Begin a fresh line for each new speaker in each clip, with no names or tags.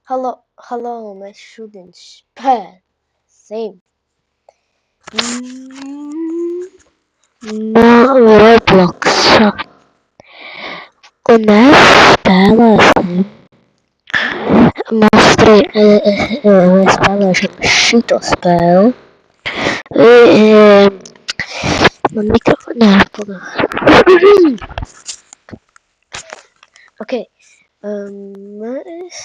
Halo, mēs šodien spēlēsim Roblox. Un mēs spēlēsim šito spēli. Man mikrofonu Ok, mēs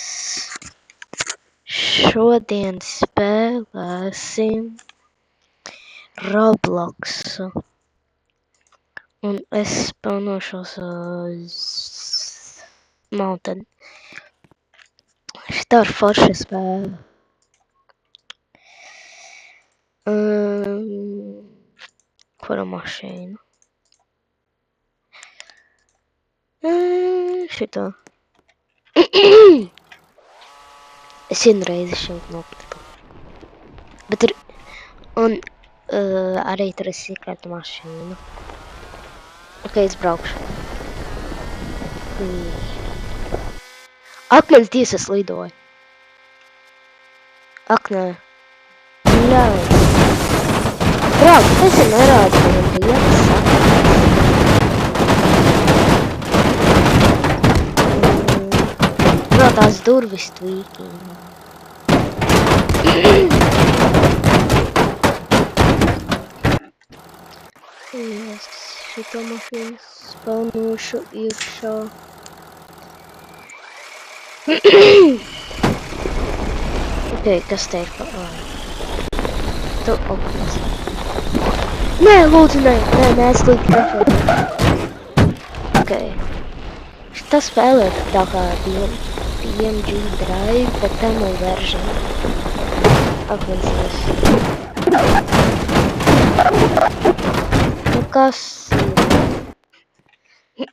šodien spēlēsim Robloxu. Un es spawnošos uz Mountain. Šitā ir forša spēle. Kura mašīna? Šitā. Es vienreiz šeit noklipu. Bet ir... Un arī tur ir secret mašīna. Ok, es braukšu. Akmens tiesas lidoja. Ak, nē. Ļauj. Brauc, tas ir nerādījumi vietas. Tās durvis tvīkīgi. Es šito mašīnu spawnošu iekšā. Ok, kas te ir pa... Tu oklis. Nē, lūdzu, nē, es līdz nešeit. Ok. Šitā spēlē tā kā DMG Drive, bet demo version. Apviensies. Nu kas ir?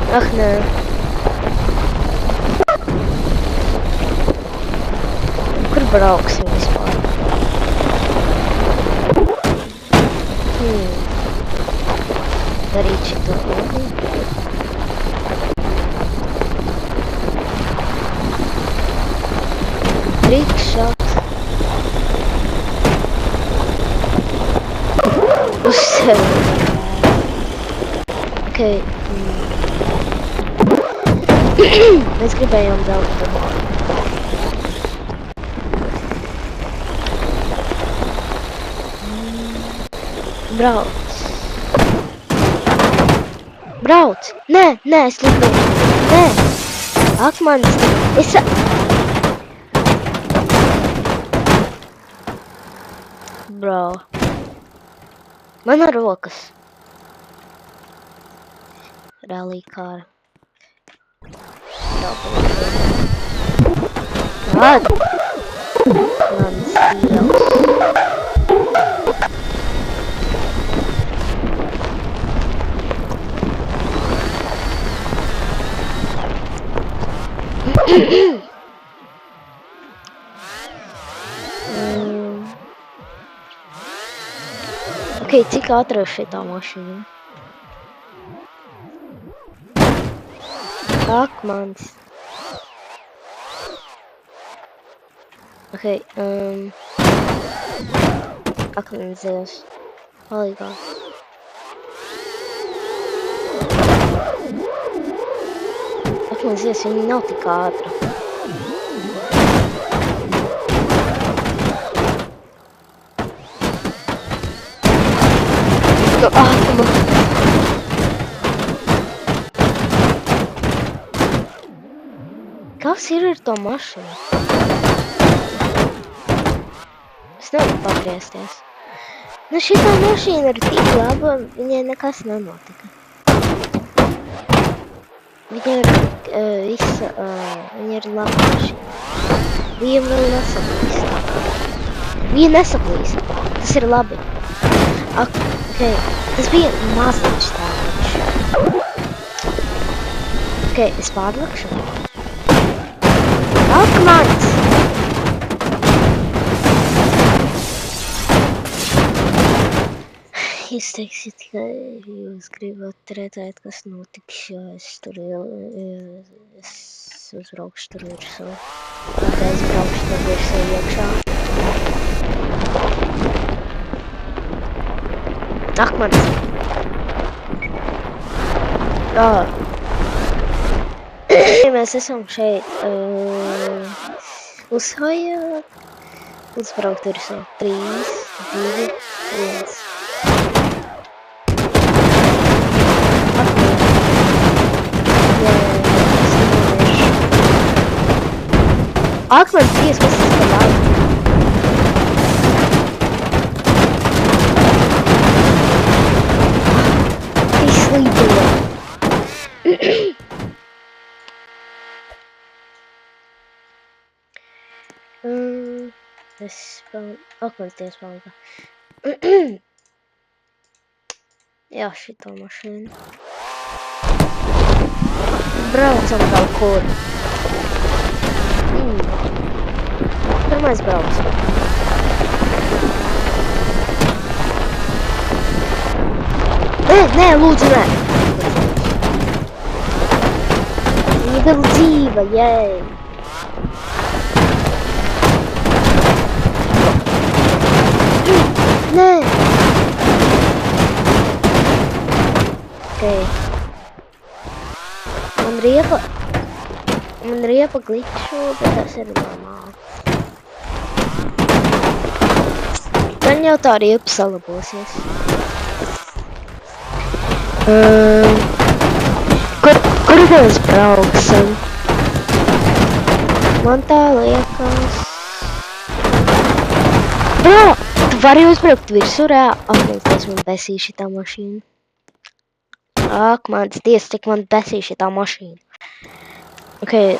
Ah, nē. Kur brauksim vispār? Darīt šito. Trickshot. Uz sevi. Ok. Mēs gribējām daudz domāt. Brauc! Nē, es lidoju! Nē! Akmens! Bro! Man ar rokas! Rally car! Vad? Mans dievs! Ok, cik ātrā šitā mašīna? Akmens. Ok, akmens zivs. Palīgā. Akmens zivs, viņi nav tik ātra. Kas ir ar to mašīnu? Es nevaru pagriezties. Nu šitā mašīna ir tik laba, viņai nekas nenotika. Viņa ir viņa ir laba mašīna. Viņa vēl nesaplīst. Viņa nesaplīst. Tas ir labi. Ok, tas bija maziņš tādiņš. Ok, es pārlakšu. Akmens! Izteiksiet, ka jūs gribat redzēt, kas notiks, ja es tur es uzbraukšu tur virsū. Tad es braukšu tur virsū iekšā. Akmens. Mēs esam šeit. Uzhājāt. Uzbraukt virsū. 3, 2, 1. Akmens 5, kas tas par labi? Izslīdēja. Es akmens 5 palika. Jā, šito mašīnu. Braucam kaut kur. Kur mēs braucam? Nē, lūdzu, nē. Viņa vēl dzīva, jēj. Nē. Okay. Man riepa glitšo, bet tas ir normāli. Man jau tā riepa salabosies. Kur mēs brauksim? Man tā liekas... Bro, tu vari uzbraukt virsū, Akmens, man besīja šitā mašīna. Akmens, cik man besīja šitā mašīna. Okay,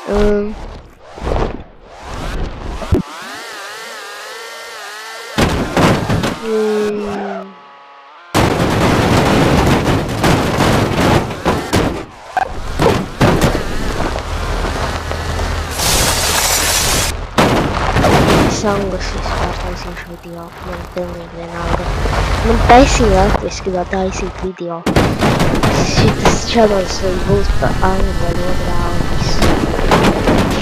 Sangus vispār taisīšu video, man pilnīgi vienalga. Man besīja latviski vēl taisīt video. Šitas čanos būs par angļu valodu rāvis.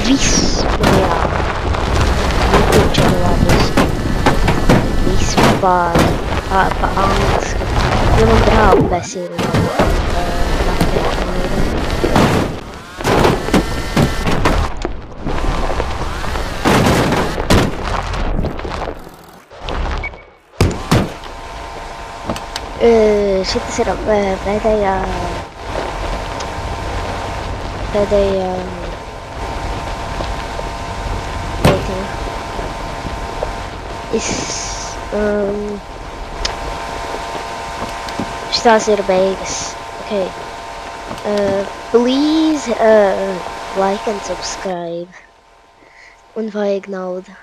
Viss, jā. YouTube čanolā būs viss par angliski. Jo man draugi besīja šitas ir pēdējā meeting. Šitās ir beigas. Okay. Please like and subscribe. Un vajag naudu.